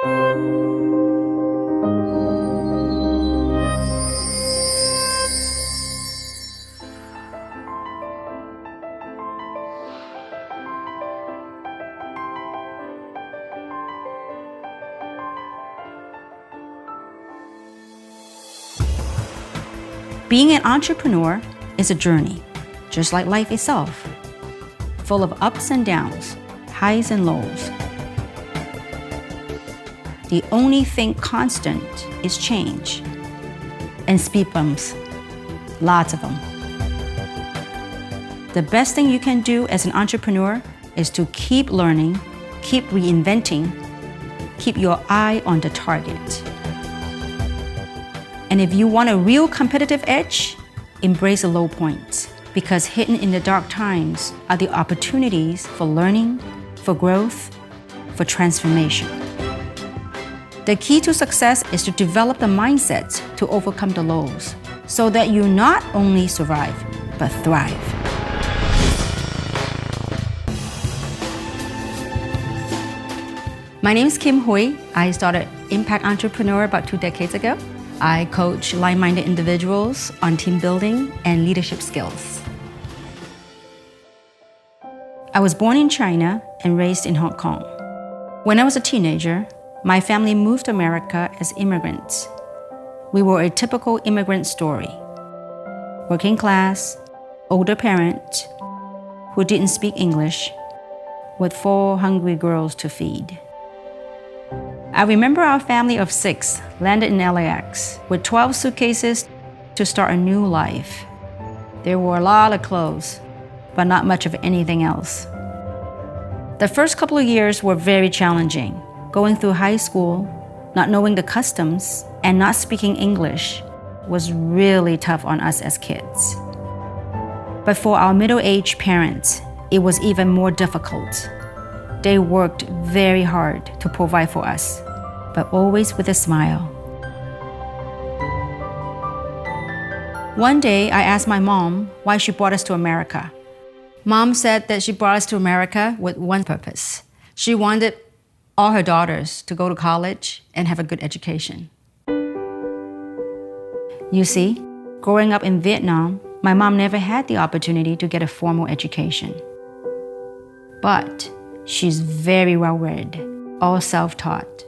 Being an entrepreneur is a journey, just like life itself, full of ups and downs, highs and lows. The only thing constant is change and speed bumps, lots of them. The best thing you can do as an entrepreneur is to keep learning, keep reinventing, keep your eye on the target. And if you want a real competitive edge, embrace the low points, because hidden in the dark times are the opportunities for learning, for growth, for transformation. The key to success is to develop the mindset to overcome the lows, so that you not only survive, but thrive. My name is Kimhui. I started Impact Entrepreneur about 2 decades ago. I coach like-minded individuals on team building and leadership skills. I was born in China and raised in Hong Kong. When I was a teenager, my family moved to America as immigrants. We were a typical immigrant story. Working class, older parent who didn't speak English, with 4 hungry girls to feed. I remember our family of 6 landed in LAX with 12 suitcases to start a new life. There were a lot of clothes, but not much of anything else. The first couple of years were very challenging. Going through high school, not knowing the customs, and not speaking English was really tough on us as kids. But for our middle-aged parents, it was even more difficult. They worked very hard to provide for us, but always with a smile. One day, I asked my mom why she brought us to America. Mom said that she brought us to America with one purpose. She wanted all her daughters to go to college and have a good education. You see, growing up in Vietnam, my mom never had the opportunity to get a formal education. But she's very well-read, all self-taught.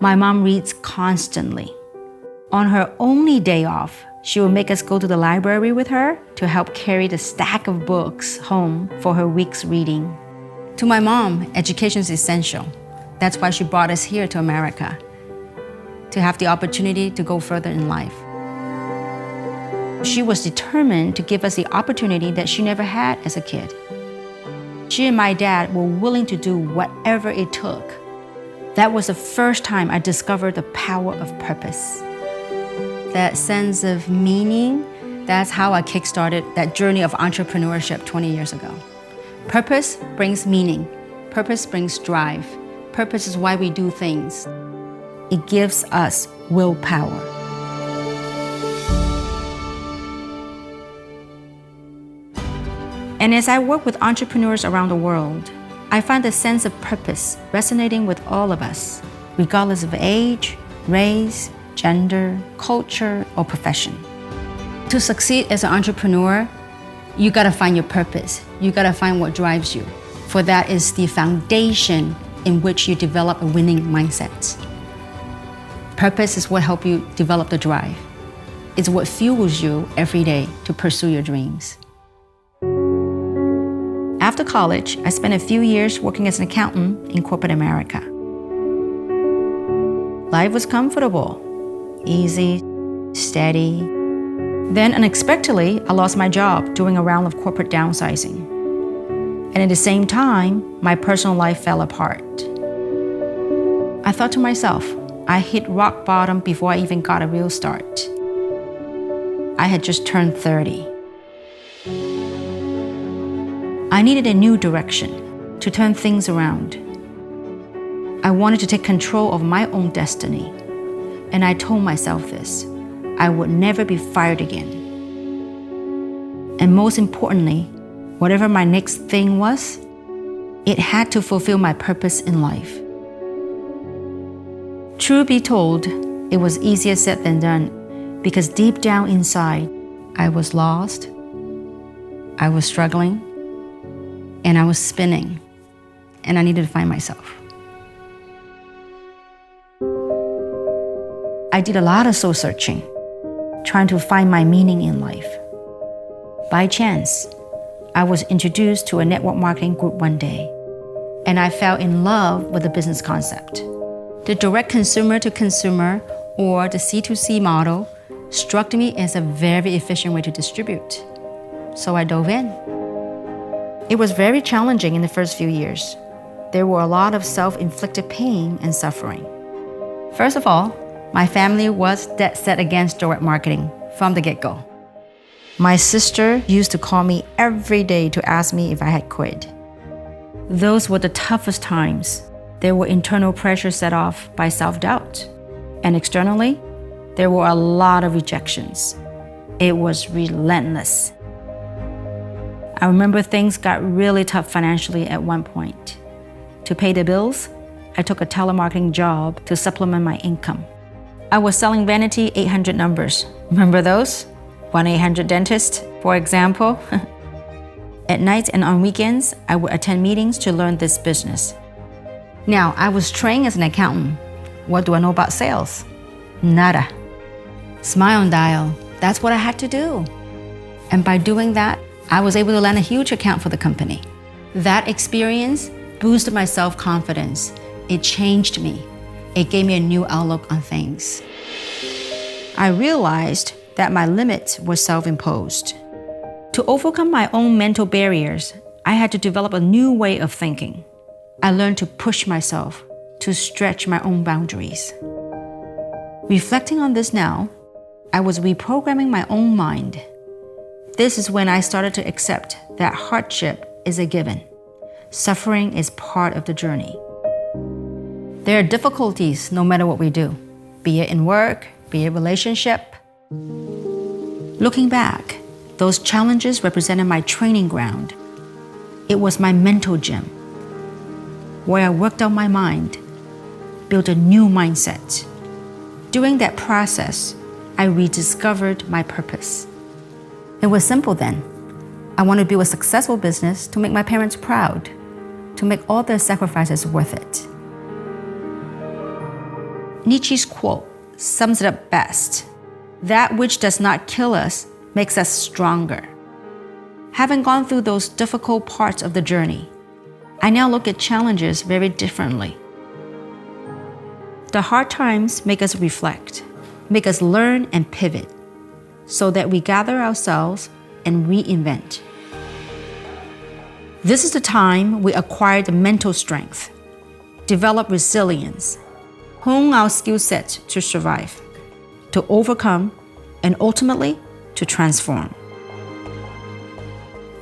My mom reads constantly. On her only day off, she will make us go to the library with her to help carry the stack of books home for her week's reading. To my mom, education is essential. That's why she brought us here to America, to have the opportunity to go further in life. She was determined to give us the opportunity that she never had as a kid. She and my dad were willing to do whatever it took. That was the first time I discovered the power of purpose. That sense of meaning, that's how I kickstarted that journey of entrepreneurship 20 years ago. Purpose brings meaning. Purpose brings drive. Purpose is why we do things. It gives us willpower. And as I work with entrepreneurs around the world, I find the sense of purpose resonating with all of us, regardless of age, race, gender, culture, or profession. To succeed as an entrepreneur, you gotta find your purpose. You gotta find what drives you. For that is the foundation in which you develop a winning mindset. Purpose is what helps you develop the drive. It's what fuels you every day to pursue your dreams. After college, I spent a few years working as an accountant in corporate America. Life was comfortable, easy, steady. Then unexpectedly, I lost my job during a round of corporate downsizing. And at the same time, my personal life fell apart. I thought to myself, I hit rock bottom before I even got a real start. I had just turned 30. I needed a new direction to turn things around. I wanted to take control of my own destiny. And I told myself this, I would never be fired again. And most importantly, whatever my next thing was, it had to fulfill my purpose in life. Truth be told, it was easier said than done because deep down inside, I was lost, I was struggling, and I was spinning, and I needed to find myself. I did a lot of soul searching, trying to find my meaning in life. By chance, I was introduced to a network marketing group one day, and I fell in love with the business concept. The direct consumer to consumer, or the C2C model, struck me as a very efficient way to distribute. So I dove in. It was very challenging in the first few years. There were a lot of self-inflicted pain and suffering. First of all, my family was dead set against direct marketing from the get-go. My sister used to call me every day to ask me if I had quit. Those were the toughest times. There were internal pressures set off by self-doubt. And externally, there were a lot of rejections. It was relentless. I remember things got really tough financially at one point. To pay the bills, I took a telemarketing job to supplement my income. I was selling vanity 800 numbers. Remember those? 1-800-DENTIST, for example. At nights and on weekends, I would attend meetings to learn this business. Now, I was trained as an accountant. What do I know about sales? Nada. Smile and dial, that's what I had to do. And by doing that, I was able to land a huge account for the company. That experience boosted my self-confidence. It changed me. It gave me a new outlook on things. I realized that my limits were self-imposed. To overcome my own mental barriers, I had to develop a new way of thinking. I learned to push myself, to stretch my own boundaries. Reflecting on this now, I was reprogramming my own mind. This is when I started to accept that hardship is a given. Suffering is part of the journey. There are difficulties no matter what we do, be it in work, be it relationship. Looking back, those challenges represented my training ground. It was my mental gym, where I worked out my mind, built a new mindset. During that process, I rediscovered my purpose. It was simple then. I wanted to build a successful business to make my parents proud, to make all their sacrifices worth it. Nietzsche's quote sums it up best. That which does not kill us makes us stronger. Having gone through those difficult parts of the journey, I now look at challenges very differently. The hard times make us reflect, make us learn and pivot, so that we gather ourselves and reinvent. This is the time we acquire the mental strength, develop resilience, hone our skill sets to survive, to overcome, and ultimately to transform.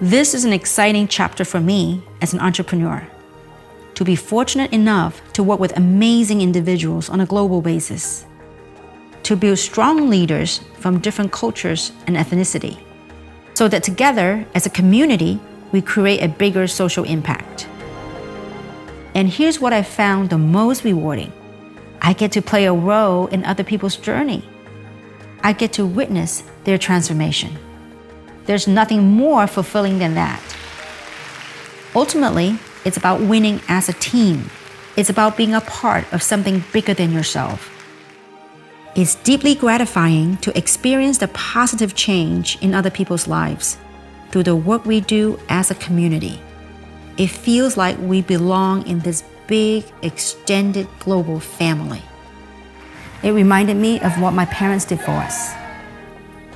This is an exciting chapter for me as an entrepreneur, to be fortunate enough to work with amazing individuals on a global basis, to build strong leaders from different cultures and ethnicity, so that together as a community, we create a bigger social impact. And here's what I found the most rewarding. I get to play a role in other people's journey. I get to witness their transformation. There's nothing more fulfilling than that. Ultimately, it's about winning as a team. It's about being a part of something bigger than yourself. It's deeply gratifying to experience the positive change in other people's lives through the work we do as a community. It feels like we belong in this big, extended global family. It reminded me of what my parents did for us.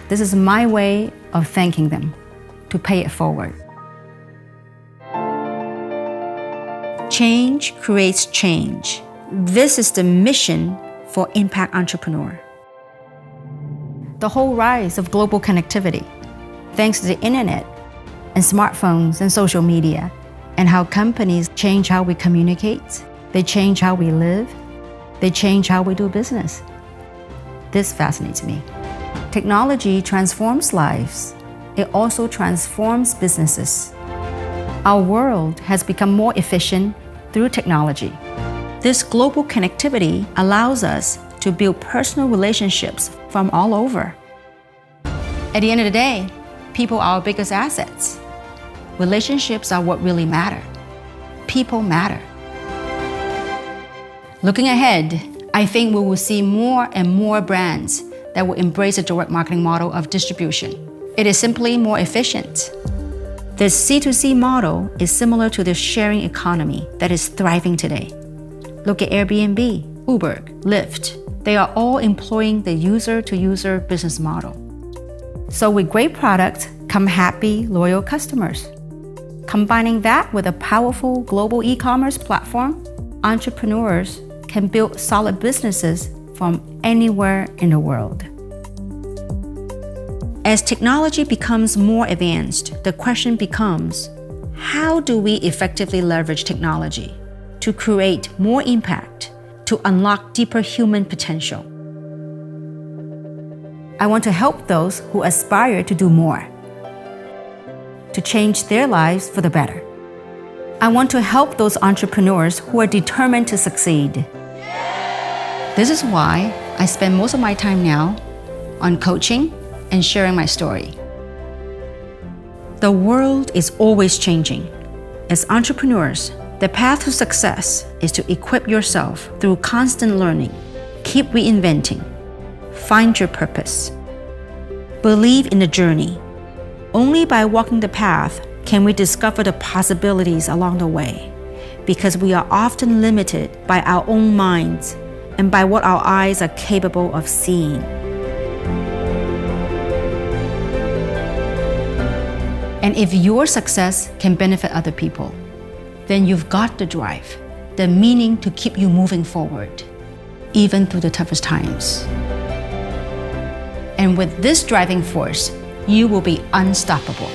This is my way of thanking them, to pay it forward. Change creates change. This is the mission for Impact Entrepreneur. The whole rise of global connectivity, thanks to the internet and smartphones and social media, and how companies change how we communicate, they change how we live, they change how we do business. This fascinates me. Technology transforms lives. It also transforms businesses. Our world has become more efficient through technology. This global connectivity allows us to build personal relationships from all over. At the end of the day, people are our biggest assets. Relationships are what really matter. People matter. Looking ahead, I think we will see more and more brands that will embrace a direct marketing model of distribution. It is simply more efficient. This C2C model is similar to the sharing economy that is thriving today. Look at Airbnb, Uber, Lyft. They are all employing the user-to-user business model. So with great products come happy, loyal customers. Combining that with a powerful global e-commerce platform, entrepreneurs can build solid businesses from anywhere in the world. As technology becomes more advanced, the question becomes, how do we effectively leverage technology to create more impact, to unlock deeper human potential? I want to help those who aspire to do more, to change their lives for the better. I want to help those entrepreneurs who are determined to succeed. This is why I spend most of my time now on coaching and sharing my story. The world is always changing. As entrepreneurs, the path to success is to equip yourself through constant learning, keep reinventing, find your purpose, believe in the journey. Only by walking the path can we discover the possibilities along the way, because we are often limited by our own minds and by what our eyes are capable of seeing. And if your success can benefit other people, then you've got the drive, the meaning to keep you moving forward, even through the toughest times. And with this driving force, you will be unstoppable.